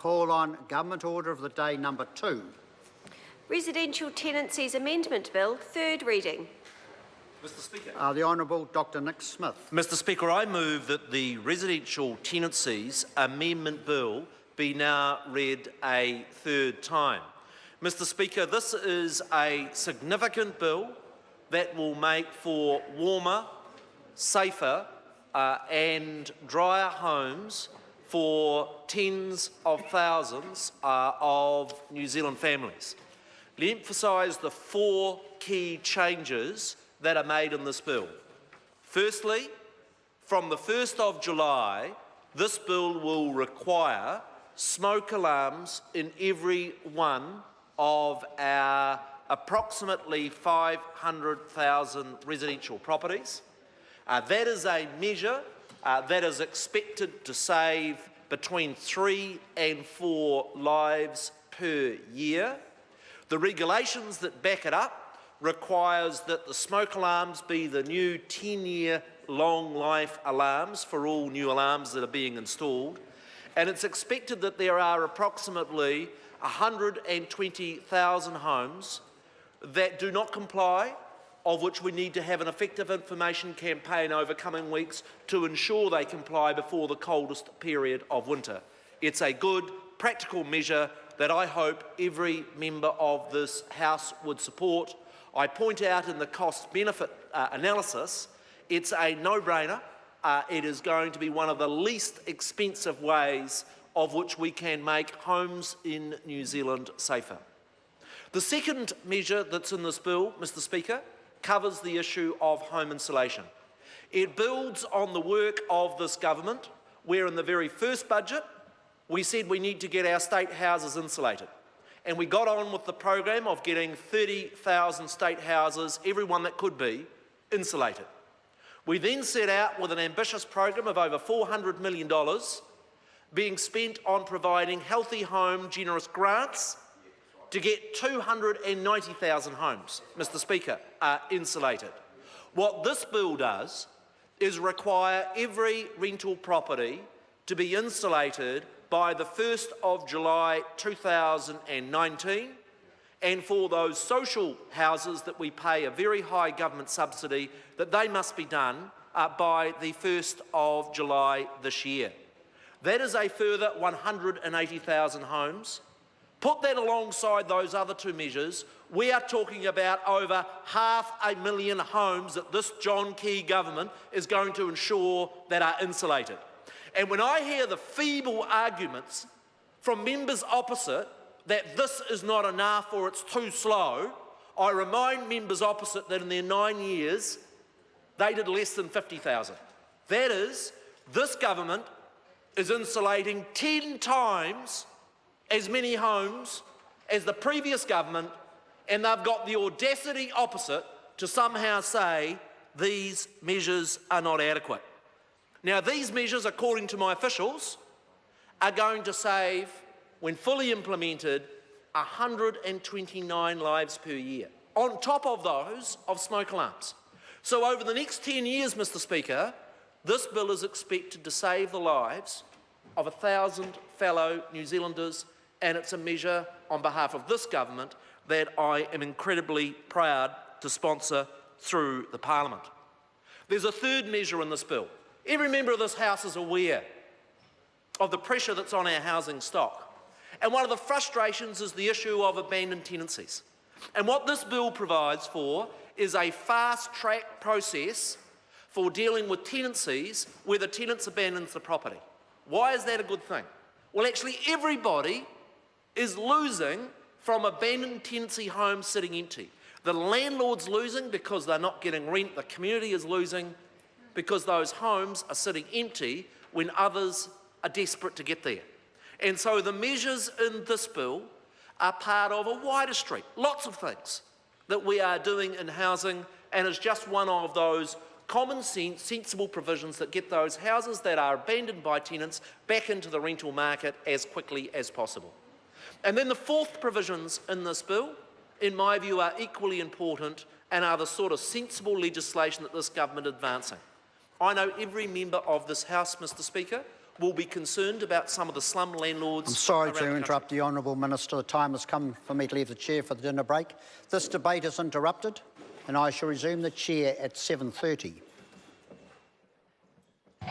Call on Government Order of the Day number 2. Residential Tenancies Amendment Bill, third reading. Mr Speaker. The Honourable Dr Nick Smith. Mr Speaker, I move that the Residential Tenancies Amendment Bill be now read a third time. Mr Speaker, this is a significant bill that will make for warmer, safer and drier homes for tens of thousands of New Zealand families. Let me emphasise the 4 key changes that are made in this bill. Firstly, from the 1st of July, this bill will require smoke alarms in every one of our approximately 500,000 residential properties. That is a measure that is expected to save between 3 and 4 lives per year. The regulations that back it up requires that the smoke alarms be the new 10-year long life alarms for all new alarms that are being installed. And it's expected that there are approximately 120,000 homes that do not comply, of which we need to have an effective information campaign over coming weeks to ensure they comply before the coldest period of winter. It's a good, practical measure that I hope every member of this House would support. I point out in the cost-benefit analysis, it's a no-brainer. It is going to be one of the least expensive ways of which we can make homes in New Zealand safer. The second measure that's in this bill, Mr Speaker, covers the issue of home insulation. It builds on the work of this government, where in the very first budget, we said we need to get our state houses insulated. And we got on with the program of getting 30,000 state houses, every one that could be, insulated. We then set out with an ambitious program of over $400 million being spent on providing healthy home generous grants to get 290,000 homes, Mr Speaker, insulated. What this bill does is require every rental property to be insulated by the 1st of July 2019, and for those social houses that we pay a very high government subsidy, that they must be done by the 1st of July this year. That is a further 180,000 homes. Put that alongside those other 2 measures, we are talking about over 500,000 homes that this John Key government is going to ensure that are insulated. And when I hear the feeble arguments from members opposite that this is not enough or it's too slow, I remind members opposite that in their 9 years, they did less than 50,000. That is, this government is insulating 10 times as many homes as the previous government, and they've got the audacity opposite to somehow say these measures are not adequate. Now, these measures, according to my officials, are going to save, when fully implemented, 129 lives per year, on top of those of smoke alarms. So over the next 10 years, Mr Speaker, this bill is expected to save the lives of 1,000 fellow New Zealanders, and it's a measure on behalf of this government that I am incredibly proud to sponsor through the Parliament. There's a third measure in this bill. Every member of this House is aware of the pressure that's on our housing stock. And one of the frustrations is the issue of abandoned tenancies. And what this bill provides for is a fast-track process for dealing with tenancies where the tenants abandons the property. Why is that a good thing? Well, actually, everybody is losing from abandoned tenancy homes sitting empty. The landlord's losing because they're not getting rent. The community is losing because those homes are sitting empty when others are desperate to get there. And so the measures in this bill are part of a wider street, lots of things that we are doing in housing, and is just one of those common sense, sensible provisions that get those houses that are abandoned by tenants back into the rental market as quickly as possible. And then the fourth provisions in this bill, in my view, are equally important and are the sort of sensible legislation that this government is advancing. I know every member of this House, Mr Speaker, will be concerned about some of the slum landlords. I'm sorry around to the interrupt the Honourable Minister. The time has come for me to leave the chair for the dinner break. This debate is interrupted and I shall resume the chair at 7:30.